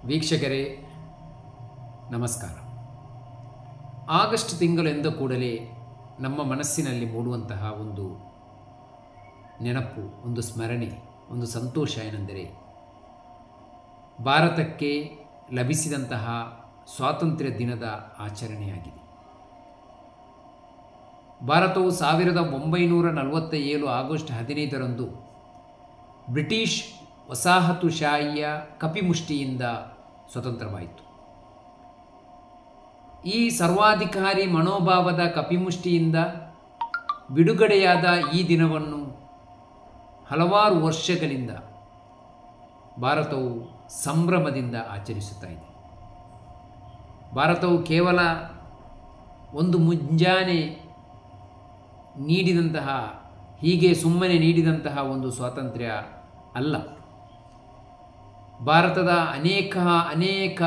ವೀಕ್ಷಕರೇ ನಮಸ್ಕಾರ. ಆಗಸ್ಟ್ ತಿಂಗಳು ಎಂದ ಕೂಡಲೇ ನಮ್ಮ ಮನಸ್ಸಿನಲ್ಲಿ ಮೂಡುವಂತಹ ಒಂದು ನೆನಪು, ಒಂದು ಸ್ಮರಣೆ, ಒಂದು ಸಂತೋಷ ಏನೆಂದರೆ ಭಾರತಕ್ಕೆ ಲಭಿಸಿದಂತಹ ಸ್ವಾತಂತ್ರ್ಯ ದಿನದ ಆಚರಣೆಯಾಗಿದೆ. ಭಾರತವು 1947 ಆಗಸ್ಟ್ 15ರಂದು ಬ್ರಿಟಿಷ್ ವಸಾಹತುಶಾಹಿಯ ಕಪಿಮುಷ್ಟಿಯಿಂದ ಸ್ವತಂತ್ರವಾಯಿತು. ಈ ಸರ್ವಾಧಿಕಾರಿ ಮನೋಭಾವದ ಕಪಿಮುಷ್ಟಿಯಿಂದ ಬಿಡುಗಡೆಯಾದ ಈ ದಿನವನ್ನು ಹಲವಾರು ವರ್ಷಗಳಿಂದ ಭಾರತವು ಸಂಭ್ರಮದಿಂದ ಆಚರಿಸುತ್ತಾ ಇದೆ. ಭಾರತವು ಕೇವಲ ಒಂದು ಮುಂಜಾನೆ ನೀಡಿದಂತಹ, ಹೀಗೆ ಸುಮ್ಮನೆ ನೀಡಿದಂತಹ ಒಂದು ಸ್ವಾತಂತ್ರ್ಯ ಅಲ್ಲ. ಭಾರತದ ಅನೇಕ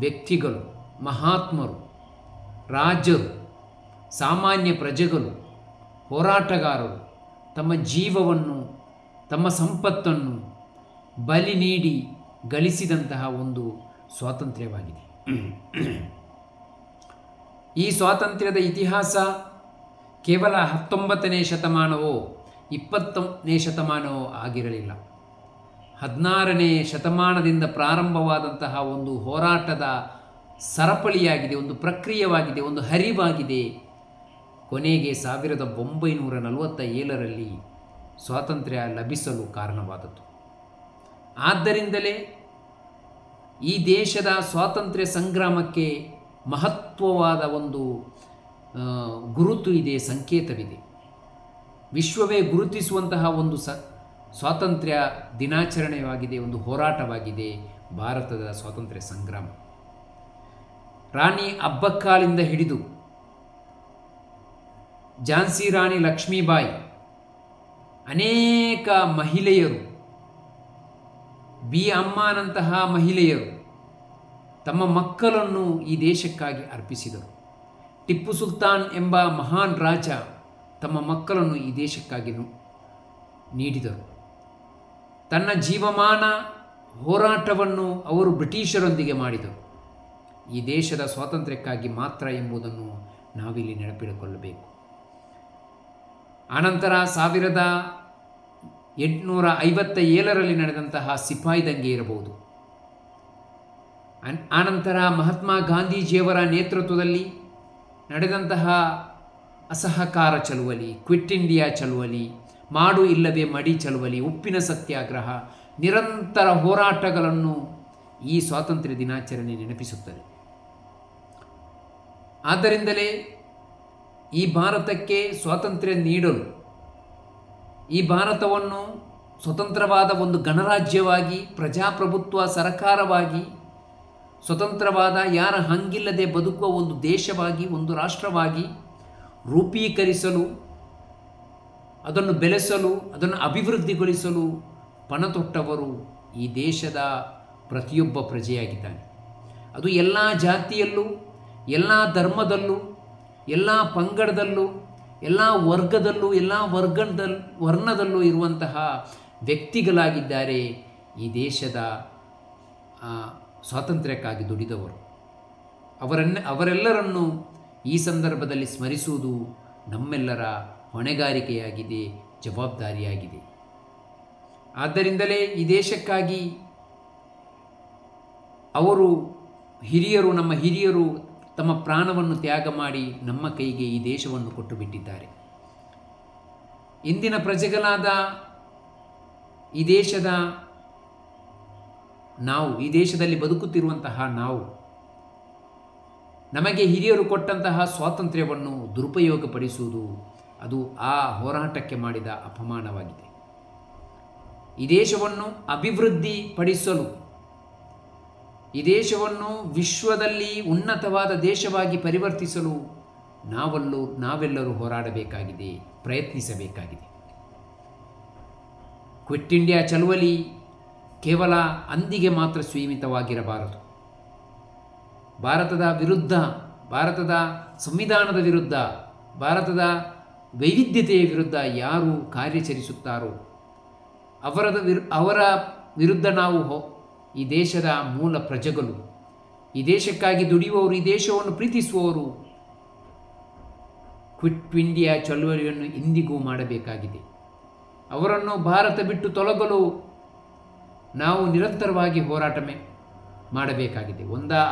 ವ್ಯಕ್ತಿಗಳು, ಮಹಾತ್ಮರು, ರಾಜರು, ಸಾಮಾನ್ಯ ಪ್ರಜೆಗಳು, ಹೋರಾಟಗಾರರು ತಮ್ಮ ಜೀವವನ್ನು, ತಮ್ಮ ಸಂಪತ್ತನ್ನು ಬಲಿ ನೀಡಿ ಗಳಿಸಿದಂತಹ ಒಂದು ಸ್ವಾತಂತ್ರ್ಯವಾಗಿದೆ. ಈ ಸ್ವಾತಂತ್ರ್ಯದ ಇತಿಹಾಸ ಕೇವಲ 19ನೇ ಶತಮಾನವೋ 20ನೇ ಶತಮಾನವೋ ಆಗಿರಲಿಲ್ಲ. 16ನೇ ಶತಮಾನದಿಂದ ಪ್ರಾರಂಭವಾದಂತಹ ಒಂದು ಹೋರಾಟದ ಸರಪಳಿಯಾಗಿದೆ, ಒಂದು ಪ್ರಕ್ರಿಯೆಯಾಗಿದೆ, ಒಂದು ಹರಿವಾಗಿದೆ. ಕೊನೆಗೆ 1947ರಲ್ಲಿ ಸ್ವಾತಂತ್ರ್ಯ ಲಭಿಸಲು ಕಾರಣವಾದದ್ದು. ಆದ್ದರಿಂದಲೇ ಈ ದೇಶದ ಸ್ವಾತಂತ್ರ್ಯ ಸಂಗ್ರಾಮಕ್ಕೆ ಮಹತ್ವವಾದ ಒಂದು ಗುರುತು ಇದೆ, ಸಂಕೇತವಿದೆ. ವಿಶ್ವವೇ ಗುರುತಿಸುವಂತಹ ಒಂದು ಸ್ವಾತಂತ್ರ್ಯ ದಿನಾಚರಣೆಯಾಗಿದೆ, ಒಂದು ಹೋರಾಟವಾಗಿದೆ ಭಾರತದ ಸ್ವಾತಂತ್ರ್ಯ ಸಂಗ್ರಾಮ. ರಾಣಿ ಅಬ್ಬಕ್ಕಾಳಿಂದ ಹಿಡಿದು ಝಾನ್ಸಿ ರಾಣಿ ಲಕ್ಷ್ಮೀಬಾಯಿ, ಅನೇಕ ಮಹಿಳೆಯರು, ಬಿ ಅಮ್ಮನಂತಹ ಮಹಿಳೆಯರು ತಮ್ಮ ಮಕ್ಕಳನ್ನು ಈ ದೇಶಕ್ಕಾಗಿ ಅರ್ಪಿಸಿದರು. ಟಿಪ್ಪು ಸುಲ್ತಾನ್ ಎಂಬ ಮಹಾನ್ ರಾಜ ತಮ್ಮ ಮಕ್ಕಳನ್ನು ಈ ದೇಶಕ್ಕಾಗಿ ನೀಡಿದರು. ತನ್ನ ಜೀವಮಾನ ಹೋರಾಟವನ್ನು ಅವರು ಬ್ರಿಟಿಷರೊಂದಿಗೆ ಮಾಡಿದರು, ಈ ದೇಶದ ಸ್ವಾತಂತ್ರ್ಯಕ್ಕಾಗಿ ಮಾತ್ರ ಎಂಬುದನ್ನು ನಾವಿಲ್ಲಿ ನೆನಪಿಟ್ಟುಕೊಳ್ಳಬೇಕು. ಆನಂತರ 1857ರಲ್ಲಿ ನಡೆದಂತಹ ಸಿಪಾಯಿ ದಂಗೆ ಇರಬಹುದು. ಆನಂತರ ಮಹಾತ್ಮ ಗಾಂಧೀಜಿಯವರ ನೇತೃತ್ವದಲ್ಲಿ ನಡೆದಂತಹ ಅಸಹಕಾರ ಚಳುವಳಿ, ಕ್ವಿಟ್ ಇಂಡಿಯಾ ಚಳುವಳಿ, ಮಾಡು ಇಲ್ಲವೇ ಮಡಿ ಚಳುವಳಿ, ಉಪ್ಪಿನ ಸತ್ಯಾಗ್ರಹ, ನಿರಂತರ ಹೋರಾಟಗಳನ್ನು ಈ ಸ್ವಾತಂತ್ರ್ಯ ದಿನಾಚರಣೆ ನೆನಪಿಸುತ್ತದೆ. ಆದ್ದರಿಂದಲೇ ಈ ಭಾರತಕ್ಕೆ ಸ್ವಾತಂತ್ರ್ಯ ನೀಡಲು, ಈ ಭಾರತವನ್ನು ಸ್ವತಂತ್ರವಾದ ಒಂದು ಗಣರಾಜ್ಯವಾಗಿ, ಪ್ರಜಾಪ್ರಭುತ್ವ ಸರ್ಕಾರವಾಗಿ, ಸ್ವತಂತ್ರವಾದ ಯಾರ ಹಂಗಿಲ್ಲದೆ ಬದುಕುವ ಒಂದು ದೇಶವಾಗಿ, ಒಂದು ರಾಷ್ಟ್ರವಾಗಿ ರೂಪೀಕರಿಸಲು, ಅದನ್ನು ಬೆಳೆಸಲು, ಅದನ್ನು ಅಭಿವೃದ್ಧಿಗೊಳಿಸಲು ಪಣತೊಟ್ಟವರು ಈ ದೇಶದ ಪ್ರತಿಯೊಬ್ಬ ಪ್ರಜೆಯಾಗಿದ್ದಾನೆ. ಅದು ಎಲ್ಲ ಜಾತಿಯಲ್ಲೂ, ಎಲ್ಲ ಧರ್ಮದಲ್ಲೂ, ಎಲ್ಲ ಪಂಗಡದಲ್ಲೂ, ಎಲ್ಲ ವರ್ಗದಲ್ಲೂ, ಎಲ್ಲ ವರ್ಣದಲ್ಲೂ ಇರುವಂತಹ ವ್ಯಕ್ತಿಗಳಾಗಿದ್ದಾರೆ ಈ ದೇಶದ ಸ್ವಾತಂತ್ರ್ಯಕ್ಕಾಗಿ ದುಡಿದವರು. ಅವರೆಲ್ಲರನ್ನು ಈ ಸಂದರ್ಭದಲ್ಲಿ ಸ್ಮರಿಸುವುದು ನಮ್ಮೆಲ್ಲರ ಹೊಣೆಗಾರಿಕೆಯಾಗಿದೆ, ಜವಾಬ್ದಾರಿಯಾಗಿದೆ. ಆದ್ದರಿಂದಲೇ ಈ ದೇಶಕ್ಕಾಗಿ ಅವರು ಹಿರಿಯರು, ನಮ್ಮ ಹಿರಿಯರು ತಮ್ಮ ಪ್ರಾಣವನ್ನು ತ್ಯಾಗ ಮಾಡಿ ನಮ್ಮ ಕೈಗೆ ಈ ದೇಶವನ್ನು ಕೊಟ್ಟು ಬಿಟ್ಟಿದ್ದಾರೆ. ಇಂದಿನ ಪ್ರಜೆಗಳಾದ ಈ ದೇಶದ ನಾವು, ಈ ದೇಶದಲ್ಲಿ ಬದುಕುತ್ತಿರುವಂತಹ ನಾವು, ನಮಗೆ ಹಿರಿಯರು ಕೊಟ್ಟಂತಹ ಸ್ವಾತಂತ್ರ್ಯವನ್ನು ದುರುಪಯೋಗಪಡಿಸುವುದು ಅದು ಆ ಹೋರಾಟಕ್ಕೆ ಮಾಡಿದ ಅಪಮಾನವಾಗಿದೆ. ಈ ದೇಶವನ್ನು ಅಭಿವೃದ್ಧಿಪಡಿಸಲು, ಈ ದೇಶವನ್ನು ವಿಶ್ವದಲ್ಲಿ ಉನ್ನತವಾದ ದೇಶವಾಗಿ ಪರಿವರ್ತಿಸಲು ನಾವೆಲ್ಲರೂ ಹೋರಾಡಬೇಕಾಗಿದೆ, ಪ್ರಯತ್ನಿಸಬೇಕಾಗಿದೆ. ಕ್ವಿಟ್ ಇಂಡಿಯಾ ಚಳುವಳಿ ಕೇವಲ ಅಂದಿಗೆ ಮಾತ್ರ ಸೀಮಿತವಾಗಿರಬಾರದು. ಭಾರತದ ವಿರುದ್ಧ, ಭಾರತದ ಸಂವಿಧಾನದ ವಿರುದ್ಧ, ಭಾರತದ ವೈವಿಧ್ಯತೆಯ ವಿರುದ್ಧ ಯಾರು ಕಾರ್ಯಾಚರಿಸುತ್ತಾರೋ ಅವರ ವಿರುದ್ಧ ನಾವು ಈ ದೇಶದ ಮೂಲ ಪ್ರಜೆಗಳು, ಈ ದೇಶಕ್ಕಾಗಿ ದುಡಿಯುವವರು, ಈ ದೇಶವನ್ನು ಪ್ರೀತಿಸುವವರು ಕ್ವಿಟ್ ಇಂಡಿಯಾ ಚಳುವಳಿಯನ್ನು ಇಂದಿಗೂ ಮಾಡಬೇಕಾಗಿದೆ. ಅವರನ್ನು ಭಾರತ ಬಿಟ್ಟು ತೊಲಗಲು ನಾವು ನಿರಂತರವಾಗಿ ಹೋರಾಟ ಮಾಡಬೇಕಾಗಿದೆ.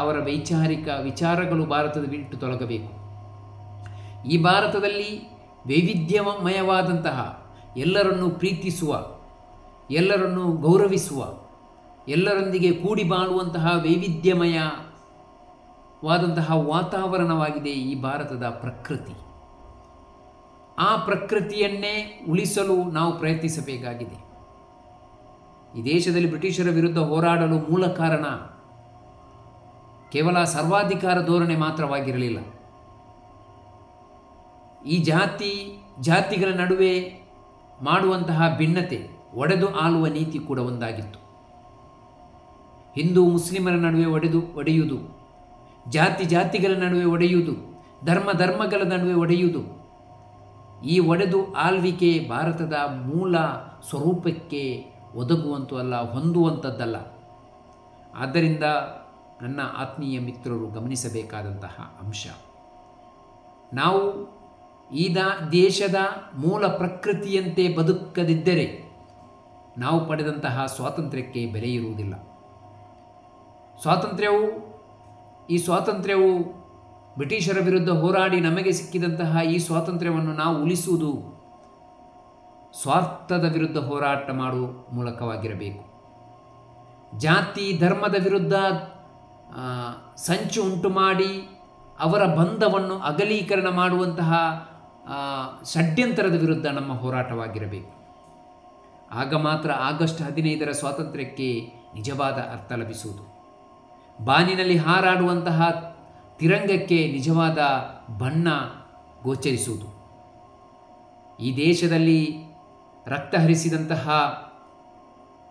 ಅವರ ವೈಚಾರಿಕ ವಿಚಾರಗಳು ಭಾರತದ ಬಿಟ್ಟು ತೊಲಗಬೇಕು. ಈ ಭಾರತದಲ್ಲಿ ವೈವಿಧ್ಯಮಯವಾದಂತಹ, ಎಲ್ಲರನ್ನು ಪ್ರೀತಿಸುವ, ಎಲ್ಲರನ್ನು ಗೌರವಿಸುವ, ಎಲ್ಲರೊಂದಿಗೆ ಕೂಡಿ ಬಾಳುವಂತಹ ವೈವಿಧ್ಯಮಯವಾದಂತಹ ವಾತಾವರಣವಾಗಿದೆ ಈ ಭಾರತದ ಪ್ರಕೃತಿ. ಆ ಪ್ರಕೃತಿಯನ್ನೇ ಉಳಿಸಲು ನಾವು ಪ್ರಯತ್ನಿಸಬೇಕಾಗಿದೆ. ಈ ದೇಶದಲ್ಲಿ ಬ್ರಿಟಿಷರ ವಿರುದ್ಧ ಹೋರಾಡಲು ಮೂಲ ಕಾರಣ ಕೇವಲ ಸರ್ವಾಧಿಕಾರ ಧೋರಣೆ ಮಾತ್ರವಾಗಿರಲಿಲ್ಲ. ಈ ಜಾತಿಗಳ ನಡುವೆ ಮಾಡುವಂತಹ ಭಿನ್ನತೆ, ಒಡೆದು ಆಳುವ ನೀತಿ ಕೂಡ ಒಂದಾಗಿತ್ತು. ಹಿಂದೂ ಮುಸ್ಲಿಮರ ನಡುವೆ ಒಡೆಯುವುದು, ಜಾತಿಗಳ ನಡುವೆ ಒಡೆಯುವುದು, ಧರ್ಮಗಳ ನಡುವೆ ಒಡೆಯುವುದು, ಈ ಒಡೆದು ಆಳ್ವಿಕೆ ಭಾರತದ ಮೂಲ ಸ್ವರೂಪಕ್ಕೆ ಒದಗುವಂತಲ್ಲ, ಹೊಂದುವಂಥದ್ದಲ್ಲ. ಆದ್ದರಿಂದ ನನ್ನ ಆತ್ಮೀಯ ಮಿತ್ರರು ಗಮನಿಸಬೇಕಾದಂತಹ ಅಂಶ, ನಾವು ಈ ದೇಶದ ಮೂಲ ಪ್ರಕೃತಿಯಂತೆ ಬದುಕದಿದ್ದರೆ ನಾವು ಪಡೆದಂತಹ ಸ್ವಾತಂತ್ರ್ಯಕ್ಕೆ ಬೆಲೆ ಇರುವುದಿಲ್ಲ. ಈ ಸ್ವಾತಂತ್ರ್ಯವು ಬ್ರಿಟಿಷರ ವಿರುದ್ಧ ಹೋರಾಡಿ ನಮಗೆ ಸಿಕ್ಕಿದಂತಹ ಈ ಸ್ವಾತಂತ್ರ್ಯವನ್ನು ನಾವು ಉಳಿಸುವುದು ಸ್ವಾರ್ಥದ ವಿರುದ್ಧ ಹೋರಾಟ ಮಾಡುವ ಮೂಲಕವಾಗಿರಬೇಕು. ಜಾತಿ ಧರ್ಮದ ವಿರುದ್ಧ ಸಂಚು ಉಂಟು ಮಾಡಿ ಅವರ ಬಂಧವನ್ನು ಅಗಲೀಕರಣ ಮಾಡುವಂತಹ ಷಡ್ಯಂತರದ ವಿರುದ್ಧ ನಮ್ಮ ಹೋರಾಟವಾಗಿರಬೇಕು. ಆಗ ಮಾತ್ರ ಆಗಸ್ಟ್ 15ರ ಸ್ವಾತಂತ್ರ್ಯಕ್ಕೆ ನಿಜವಾದ ಅರ್ಥ ಲಭಿಸುವುದು. ಬಾನಿನಲ್ಲಿ ಹಾರಾಡುವಂತಹ ತಿರಂಗಕ್ಕೆ ನಿಜವಾದ ಬಣ್ಣ ಗೋಚರಿಸುವುದು. ಈ ದೇಶದಲ್ಲಿ ರಕ್ತ ಹರಿಸಿದಂತಹ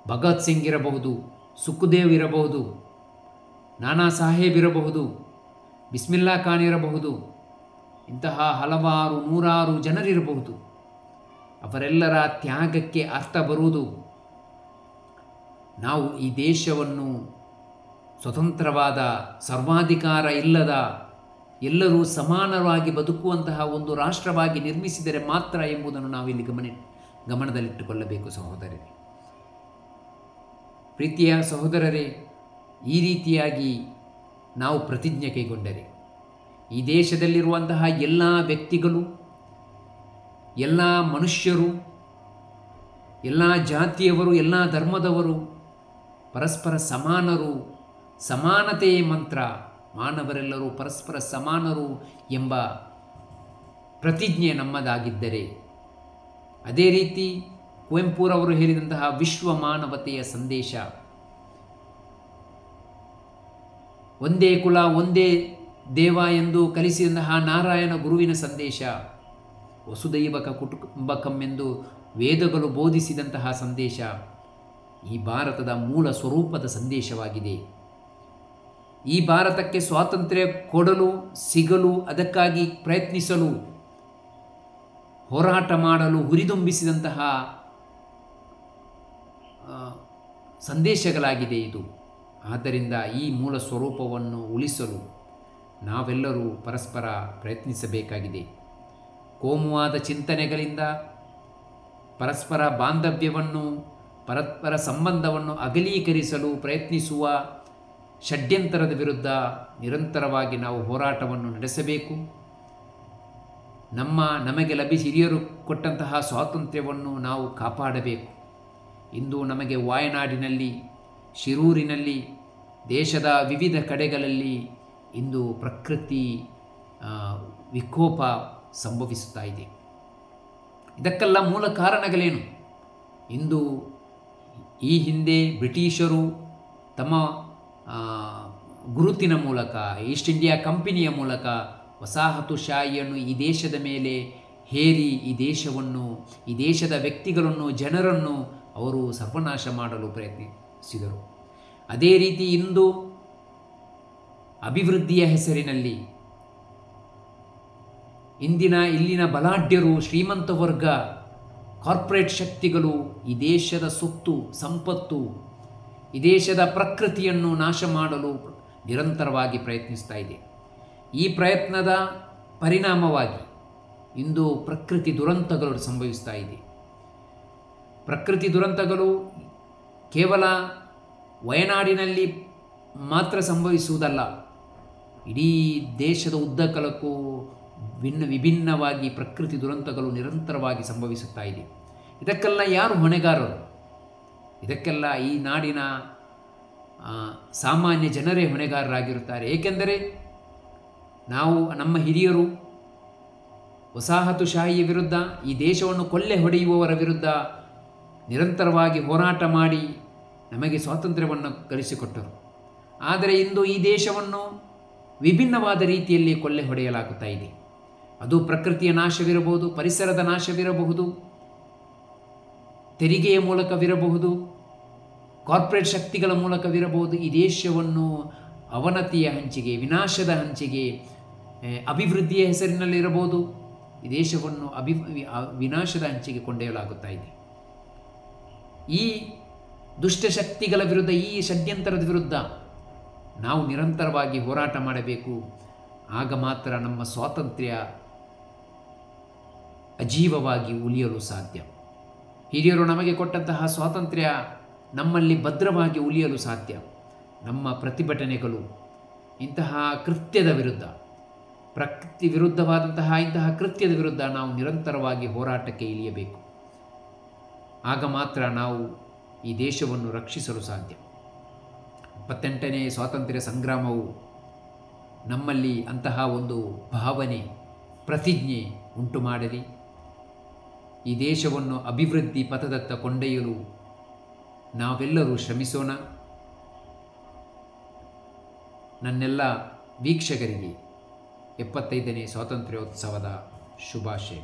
ಭಗತ್ ಸಿಂಗ್ ಇರಬಹುದು, ಸುಖದೇವ್ ಇರಬಹುದು, ನಾನಾ ಸಾಹೇಬ್ ಇರಬಹುದು, ಬಿಸ್ಮಿಲ್ಲಾ ಖಾನ್ ಇರಬಹುದು, ಇಂತಹ ಹಲವಾರು ನೂರಾರು ಜನರಿರಬಹುದು. ಅವರೆಲ್ಲರ ತ್ಯಾಗಕ್ಕೆ ಅರ್ಥ ಬರುವುದು ನಾವು ಈ ದೇಶವನ್ನು ಸ್ವತಂತ್ರವಾದ, ಸರ್ವಾಧಿಕಾರ ಇಲ್ಲದ, ಎಲ್ಲರೂ ಸಮಾನವಾಗಿ ಬದುಕುವಂತಹ ಒಂದು ರಾಷ್ಟ್ರವಾಗಿ ನಿರ್ಮಿಸಿದರೆ ಮಾತ್ರ ಎಂಬುದನ್ನು ನಾವಿಲ್ಲಿ ಗಮನದಲ್ಲಿಟ್ಟುಕೊಳ್ಳಬೇಕು. ಸಹೋದರರೇ, ಪ್ರೀತಿಯ ಸಹೋದರರೇ, ಈ ರೀತಿಯಾಗಿ ನಾವು ಪ್ರತಿಜ್ಞೆ ಕೈಗೊಂಡರೆ ಈ ದೇಶದಲ್ಲಿರುವಂತಹ ಎಲ್ಲ ವ್ಯಕ್ತಿಗಳು, ಎಲ್ಲ ಮನುಷ್ಯರು, ಎಲ್ಲ ಜಾತಿಯವರು, ಎಲ್ಲ ಧರ್ಮದವರು ಪರಸ್ಪರ ಸಮಾನರು, ಸಮಾನತೆಯೇ ಮಂತ್ರ, ಮಾನವರೆಲ್ಲರೂ ಪರಸ್ಪರ ಸಮಾನರು ಎಂಬ ಪ್ರತಿಜ್ಞೆ ನಮ್ಮದಾಗಿದ್ದರೆ, ಅದೇ ರೀತಿ ಕುವೆಂಪುರವರು ಹೇಳಿದಂತಹ ವಿಶ್ವ ಮಾನವತೆಯ ಸಂದೇಶ, ಒಂದೇ ಕುಲ ಒಂದೇ ದೇವ ಎಂದು ಕಲಿಸಿದಂತಹ ನಾರಾಯಣ ಗುರುವಿನ ಸಂದೇಶ, ವಸುದೈವಕ ಕುಟುಂಬಕಂ ಎಂದು ವೇದಗಳು ಬೋಧಿಸಿದಂತಹ ಸಂದೇಶ ಈ ಭಾರತದ ಮೂಲ ಸ್ವರೂಪದ ಸಂದೇಶವಾಗಿದೆ. ಈ ಭಾರತಕ್ಕೆ ಸ್ವಾತಂತ್ರ್ಯ ಕೊಡಲು, ಸಿಗಲು, ಅದಕ್ಕಾಗಿ ಪ್ರಯತ್ನಿಸಲು, ಹೋರಾಟ ಮಾಡಲು ಹುರಿದುಂಬಿಸಿದಂತಹ ಸಂದೇಶಗಳಾಗಿದೆ ಇದು. ಆದ್ದರಿಂದ ಈ ಮೂಲ ಸ್ವರೂಪವನ್ನು ಉಳಿಸಲು ನಾವೆಲ್ಲರೂ ಪರಸ್ಪರ ಪ್ರಯತ್ನಿಸಬೇಕಾಗಿದೆ. ಕೋಮುವಾದ ಚಿಂತನೆಗಳಿಂದ ಪರಸ್ಪರ ಬಾಂಧವ್ಯವನ್ನು, ಪರಸ್ಪರ ಸಂಬಂಧವನ್ನು ಅಗಲೀಕರಿಸಲು ಪ್ರಯತ್ನಿಸುವ ಷಡ್ಯಂತರದ ವಿರುದ್ಧ ನಿರಂತರವಾಗಿ ನಾವು ಹೋರಾಟವನ್ನು ನಡೆಸಬೇಕು. ನಮಗೆ ಹಿರಿಯರು ಕೊಟ್ಟಂತಹ ಸ್ವಾತಂತ್ರ್ಯವನ್ನು ನಾವು ಕಾಪಾಡಬೇಕು. ಇಂದು ನಮಗೆ ವಾಯನಾಡಿನಲ್ಲಿ, ಶಿರೂರಿನಲ್ಲಿ, ದೇಶದ ವಿವಿಧ ಕಡೆಗಳಲ್ಲಿ ಇಂದು ಪ್ರಕೃತಿ ವಿಕೋಪ ಸಂಭವಿಸುತ್ತಾ ಇದೆ. ಇದಕ್ಕೆಲ್ಲ ಮೂಲ ಕಾರಣಗಳೇನು? ಇಂದು ಈ ಹಿಂದೆ ಬ್ರಿಟಿಷರು ತಮ್ಮ ಗುರುತಿನ ಮೂಲಕ, ಈಸ್ಟ್ ಇಂಡಿಯಾ ಕಂಪನಿಯ ಮೂಲಕ ವಸಾಹತುಶಾಹಿಯನ್ನು ಈ ದೇಶದ ಮೇಲೆ ಹೇರಿ ಈ ದೇಶವನ್ನು, ಈ ದೇಶದ ವ್ಯಕ್ತಿಗಳನ್ನು, ಜನರನ್ನು ಅವರು ಸರ್ವನಾಶ ಮಾಡಲು ಪ್ರಯತ್ನಿಸಿದರು. ಅದೇ ರೀತಿ ಇಂದು ಅಭಿವೃದ್ಧಿಯ ಹೆಸರಿನಲ್ಲಿ ಇಲ್ಲಿನ ಬಲಾಢ್ಯರು, ಶ್ರೀಮಂತ ವರ್ಗ, ಕಾರ್ಪೊರೇಟ್ ಶಕ್ತಿಗಳು ಈ ದೇಶದ ಸೊತ್ತು ಸಂಪತ್ತು ಈ ದೇಶದ ಪ್ರಕೃತಿಯನ್ನು ನಾಶ ಮಾಡಲು ನಿರಂತರವಾಗಿ ಪ್ರಯತ್ನಿಸ್ತಾ ಇದೆ. ಈ ಪ್ರಯತ್ನದ ಪರಿಣಾಮವಾಗಿ ಇಂದು ಪ್ರಕೃತಿ ದುರಂತಗಳು ಸಂಭವಿಸ್ತಾ ಇದೆ. ಪ್ರಕೃತಿ ದುರಂತಗಳು ಕೇವಲ ವಯನಾಡಿನಲ್ಲಿ ಮಾತ್ರ ಸಂಭವಿಸುವುದಲ್ಲ, ಇಡೀ ದೇಶದ ಉದ್ದಗಲಕ್ಕೂ ವಿಭಿನ್ನವಾಗಿ ಪ್ರಕೃತಿ ದುರಂತಗಳು ನಿರಂತರವಾಗಿ ಸಂಭವಿಸುತ್ತಾ ಇದೆ. ಇದಕ್ಕೆಲ್ಲ ಯಾರು ಹೊಣೆಗಾರರು? ಇದಕ್ಕೆಲ್ಲ ಈ ನಾಡಿನ ಸಾಮಾನ್ಯ ಜನರೇ ಹೊಣೆಗಾರರಾಗಿರುತ್ತಾರೆ. ಏಕೆಂದರೆ ನಾವು ನಮ್ಮ ಹಿರಿಯರು ವಸಾಹತುಶಾಹಿಯ ವಿರುದ್ಧ, ಈ ದೇಶವನ್ನು ಕೊಳ್ಳೆ ಹೊಡೆಯುವವರ ವಿರುದ್ಧ ನಿರಂತರವಾಗಿ ಹೋರಾಟ ಮಾಡಿ ನಮಗೆ ಸ್ವಾತಂತ್ರ್ಯವನ್ನು ಗಳಿಸಿಕೊಟ್ಟರು. ಆದರೆ ಇಂದು ಈ ದೇಶವನ್ನು ವಿಭಿನ್ನವಾದ ರೀತಿಯಲ್ಲಿ ಕೊಳ್ಳೆ ಹೊಡೆಯಲಾಗುತ್ತಾ ಇದೆ. ಅದು ಪ್ರಕೃತಿಯ ನಾಶವಿರಬಹುದು, ಪರಿಸರದ ನಾಶವಿರಬಹುದು, ತೆರಿಗೆಯ ಮೂಲಕವಿರಬಹುದು, ಕಾರ್ಪೊರೇಟ್ ಶಕ್ತಿಗಳ ಮೂಲಕವಿರಬಹುದು. ಈ ದೇಶವನ್ನು ಅವನತಿಯ ಹಂಚಿಗೆ, ವಿನಾಶದ ಹಂಚಿಗೆ, ಅಭಿವೃದ್ಧಿಯ ಹೆಸರಿನಲ್ಲಿರಬಹುದು, ಈ ದೇಶವನ್ನು ವಿನಾಶದ ಹಂಚಿಗೆ ಕೊಂಡೊಯ್ಯಲಾಗುತ್ತಾ ಇದೆ. ಈ ದುಷ್ಟಶಕ್ತಿಗಳ ವಿರುದ್ಧ, ಈ ಷಡ್ಯಂತ್ರದ ವಿರುದ್ಧ ನಾವು ನಿರಂತರವಾಗಿ ಹೋರಾಟ ಮಾಡಬೇಕು. ಆಗ ಮಾತ್ರ ನಮ್ಮ ಸ್ವಾತಂತ್ರ್ಯ ಅಜೀವವಾಗಿ ಉಳಿಯಲು ಸಾಧ್ಯ. ಹಿರಿಯರು ನಮಗೆ ಕೊಟ್ಟಂತಹ ಸ್ವಾತಂತ್ರ್ಯ ನಮ್ಮಲ್ಲಿ ಭದ್ರವಾಗಿ ಉಳಿಯಲು ಸಾಧ್ಯ. ನಮ್ಮ ಪ್ರತಿಭಟನೆಗಳು ಇಂತಹ ಕೃತ್ಯದ ವಿರುದ್ಧ, ಪ್ರಕೃತಿ ವಿರುದ್ಧವಾದಂತಹ ಇಂತಹ ಕೃತ್ಯದ ವಿರುದ್ಧ ನಾವು ನಿರಂತರವಾಗಿ ಹೋರಾಟಕ್ಕೆ ಇಳಿಯಬೇಕು. ಆಗ ಮಾತ್ರ ನಾವು ಈ ದೇಶವನ್ನು ರಕ್ಷಿಸಲು ಸಾಧ್ಯ. 78ನೇ ಸ್ವಾತಂತ್ರ್ಯ ಸಂಗ್ರಾಮವು ನಮ್ಮಲ್ಲಿ ಅಂತಹ ಒಂದು ಭಾವನೆ, ಪ್ರತಿಜ್ಞೆ ಉಂಟು ಮಾಡಲಿ. ಈ ದೇಶವನ್ನು ಅಭಿವೃದ್ಧಿ ಪಥದತ್ತ ಕೊಂಡೊಯ್ಯಲು ನಾವೆಲ್ಲರೂ ಶ್ರಮಿಸೋಣ. ನನ್ನೆಲ್ಲ ವೀಕ್ಷಕರಿಗೆ 75ನೇ ಸ್ವಾತಂತ್ರ್ಯೋತ್ಸವದ ಶುಭಾಶಯ.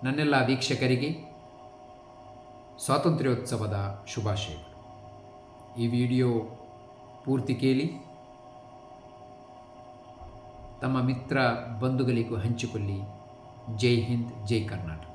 ನನ್ನೆಲ್ಲ ವೀಕ್ಷಕರಿಗೆ ಸ್ವಾತಂತ್ರ್ಯೋತ್ಸವದ ಶುಭಾಶಯ. ಈ ವಿಡಿಯೋ ಪೂರ್ತಿ ಕೇಳಿ ತಮ್ಮ ಮಿತ್ರ ಬಂಧುಗಳಿಗೂ ಹಂಚಿಕೊಳ್ಳಿ. ಜೈ ಹಿಂದ್, ಜೈ ಕರ್ನಾಟಕ.